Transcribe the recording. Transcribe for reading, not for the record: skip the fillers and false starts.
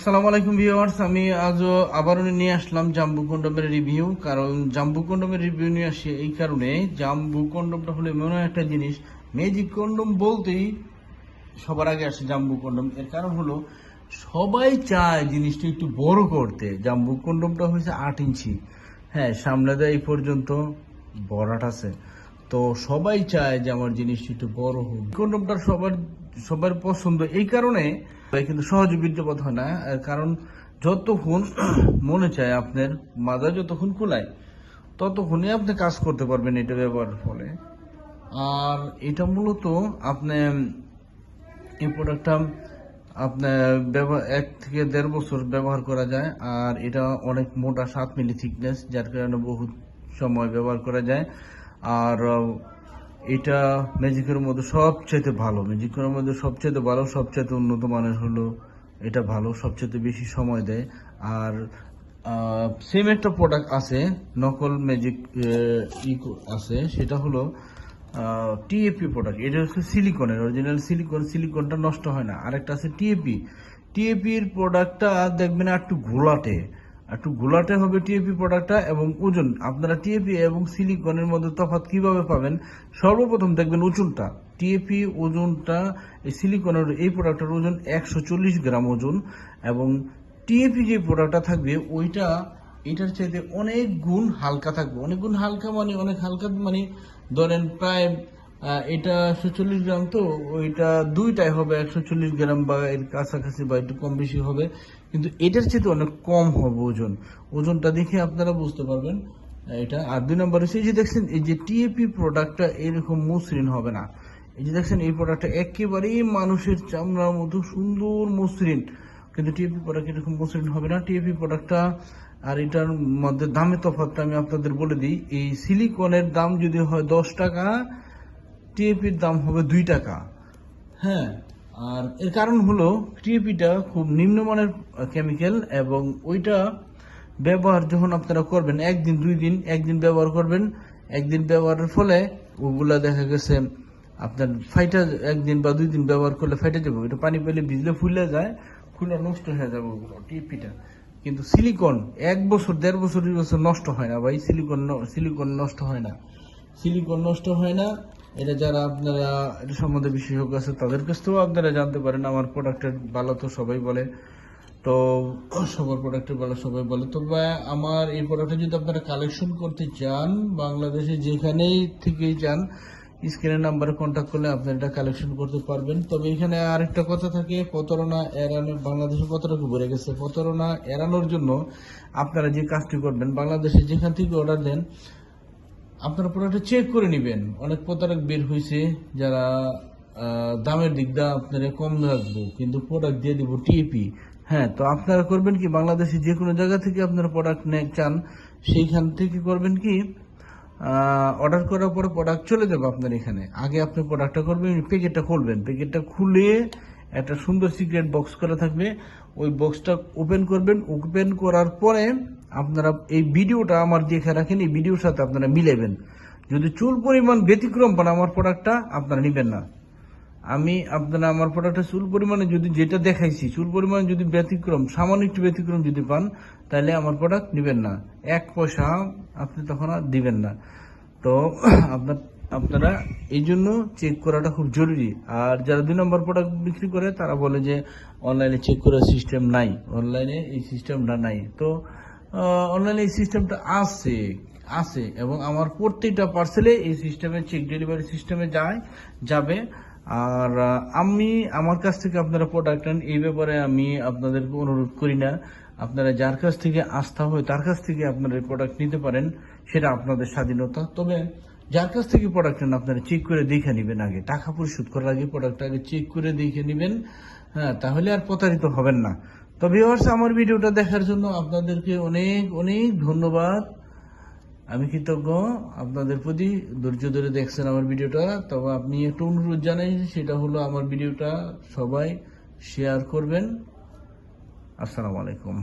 আসসালামু আলাইকুম ভিউয়ার্স, আমি আজও আবারও নিয়ে আসলাম জাম্বু কন্ডমের রিভিউ। কারণ জাম্বু কন্ডমের রিভিউ নিয়ে আসি এই কারণে, জাম্বু কন্ডমটা হলো এমন একটা জিনিস, ম্যাজিক কন্ডম বলতেই সবার আগে আসে জাম্বু কন্ডম। এর কারণ হলো সবাই চায় জিনিসটা একটু বড় করতে। জাম্বু কন্ডমটা হয়েছে 8 ইঞ্চি, হ্যাঁ, সামনে দেয় এই পর্যন্ত বড়াট আছে। তো সবাই চায় যে আমার জিনিসটা একটু বড় হোক। কন্ডমটা সবার পছন্দ এই কারণে, কিন্তু সহজে বীর্যপাত হয় না। কারণ যতক্ষণ মনে চায় আপনার মাথা যতক্ষণ খোলায় ততক্ষণই আপনি কাজ করতে পারবেন এটা ব্যবহারের ফলে। আর এটা মূলত আপনি এই প্রোডাক্টটা আপনার 1 থেকে 1.5 বছর ব্যবহার করা যায়। আর এটা অনেক মোটা, 7 মিলি থিকনেস, যার কারণে বহু সময় ব্যবহার করা যায়। আর এটা ম্যাজিকের মধ্যে সবচেয়ে ভালো, সবচেয়ে উন্নত মানের হলো এটা ভালো, সবচেয়ে বেশি সময় দেয়। আর সেম একটা প্রোডাক্ট আছে, নকল ম্যাজিক আছে, সেটা হলো টিএপি প্রোডাক্ট। এটা হচ্ছে সিলিকনের, অরিজিনাল সিলিকনটা নষ্ট হয় না। আরেকটা আছে টিএপির প্রোডাক্টটা দেখবেন একটু ঘোলাটে হবে টিএপি প্রোডাক্টটা। এবং ওজন, আপনারা টিএপি এবং সিলিকনের মধ্যে তফাৎ কিভাবে পাবেন? সর্বপ্রথম দেখবেন ওজনটা। টিএপি ওজনটা, এই সিলিকনের এই প্রোডাক্টের ওজন 140 গ্রাম ওজন। এবং টিএপি যে প্রোডাক্টটা থাকবে ওইটা এটার চাইতে অনেক গুণ হালকা থাকবে। অনেক গুণ হালকা মানে, অনেক হালকা মানে ধরেন প্রায় এটা 140 গ্রাম, তো ওইটা দুইটাই হবে 140 গ্রাম বা এর কাছাকাছি বা একটু কম বেশি হবে। কিন্তু এটার চেয়ে অনেক কম হবে ওজনটা দেখে আপনারা বুঝতে পারবেন এটা। আর 2 নম্বর হচ্ছে এই যে দেখছেন, এই যে টিএপি প্রোডাক্টটা এরকম মসৃণ হবে না। এই যে দেখছেন, এই প্রোডাক্টটা একেবারেই মানুষের চামড়ার মতো সুন্দর মসৃণ, কিন্তু টিএপি প্রোডাক্ট এরকম মসৃণ হবে না। টিএপি প্রোডাক্টটা আর এটার মধ্যে দামের তফাৎটা আমি আপনাদের বলে দিই। এই সিলিকনের দাম যদি হয় 10 টাকা, টিএপির দাম হবে 2 টাকা। হ্যাঁ, আর এর কারণ হলো টিএপিটা খুব নিম্নমানের কেমিক্যাল। এবং ওইটা ব্যবহার যখন আপনারা করবেন, একদিন ব্যবহার করবেন, একদিন ব্যবহারের ফলে ওগুলা দেখা গেছে আপনার ফাইটা, 1 দিন বা 2 দিন ব্যবহার করলে ফাইটা যাবে। এটা পানি পেলে ভিজলে ফুলে যায়, ফুলে নষ্ট হয়ে যাবে ওগুলো টিএপিটা। কিন্তু সিলিকন 1 বছর, 1.5 বছর, 2 বছর নষ্ট হয় না ভাই। সিলিকন নষ্ট হয় না। এটা যারা আপনারা এটা সম্বন্ধে বিশেষজ্ঞ আছে তাদের কাছ থেকেও আপনারা জানতে পারেন। আমার প্রোডাক্টের ভালো তো সবাই বলে, তো সবার প্রোডাক্টের ভালো সবাই বলে। তবে আমার এই প্রোডাক্টটা যদি আপনারা কালেকশন করতে চান, বাংলাদেশে যেখানেই থেকেই যান, স্ক্রিনের নাম্বারে কন্ট্যাক্ট করলে আপনারা এটা কালেকশন করতে পারবেন। তবে এখানে আরেকটা কথা থাকে, প্রতারণা এড়ানো। বাংলাদেশে প্রতারণা বেড়ে গেছে। প্রতারণা এড়ানোর জন্য আপনারা যে কাজটি করবেন, বাংলাদেশে যেখান থেকে অর্ডার দেন আপনারা প্রোডাক্টটা চেক করে নেবেন। অনেক প্রতারক বের হয়েছে যারা দামের দিক দিয়ে আপনারা কম রাখবো কিন্তু প্রোডাক্ট দিয়ে দিব টিএপি। হ্যাঁ, তো আপনারা করবেন কি, বাংলাদেশে যে কোনো জায়গা থেকে আপনারা প্রোডাক্ট চান, সেইখান থেকে করবেন কি, অর্ডার করার পরে প্রোডাক্ট চলে যাবে আপনার এখানে। আগে আপনি প্রোডাক্টটা করবেন, প্যাকেটটা খুলবেন, প্যাকেটটা খুলে একটা সুন্দর সিক্রেট বক্স করা থাকবে, ওই বক্সটা ওপেন করবেন। ওপেন করার পরে আপনারা এই ভিডিওটা আমার দেখে রাখেন, এই ভিডিওর সাথে আপনারা মিলাবেন। যদি চুল পরিমাণ ব্যতিক্রম পান আমার প্রোডাক্টটা আপনারা নেবেন না। আপনারা আমার প্রোডাক্টটা চুল পরিমাণে যদি যেটা দেখাইছি, চুল পরিমাণে যদি ব্যতিক্রম, সামান্য একটু ব্যতিক্রম যদি পান, তাহলে আমার প্রোডাক্ট নেবেন না। 1 পয়সা আপনি তখন আর দিবেন না। তো আপনারা এই জন্য চেক করাটা খুব জরুরি। আর যারা 2 নম্বর প্রোডাক্ট বিক্রি করে তারা বলে যে অনলাইনে চেক করার সিস্টেম নাই, অনলাইনে এই সিস্টেমটা নাই। তো অনলাইনে এই সিস্টেমটা আছে এবং আমার প্রত্যেকটা পার্সেলে এই সিস্টেমে, চেক ডেলিভারি সিস্টেমে যাবে। আর আমার কাছ থেকে আপনারা প্রোডাক্ট নেন, এই ব্যাপারে আমি আপনাদেরকে অনুরোধ করি না। আপনারা যার কাছ থেকে আস্থা হয় তার কাছ থেকে আপনারা এই প্রোডাক্ট নিতে পারেন, সেটা আপনাদের স্বাধীনতা। তবে যার কাছ থেকে প্রোডাক্ট নেন আপনারা চেক করে দেখে নেবেন, আগে টাকা পরিশোধ করার আগে প্রোডাক্টটা আগে চেক করে দেখে নেবেন। হ্যাঁ, তাহলে আর প্রতারিত হবেন না। তো ভিউয়ার্স, আমার ভিডিওটা দেখার জন্য আপনাদেরকে অনেক অনেক ধন্যবাদ। আমি কৃতজ্ঞ আপনাদের প্রতি, ধৈর্য ধরে দেখছেন আমার ভিডিওটা। তবে আপনি একটু অনুরোধ জানাই, সেটা হলো আমার ভিডিওটা সবাই শেয়ার করবেন। আসসালামু আলাইকুম।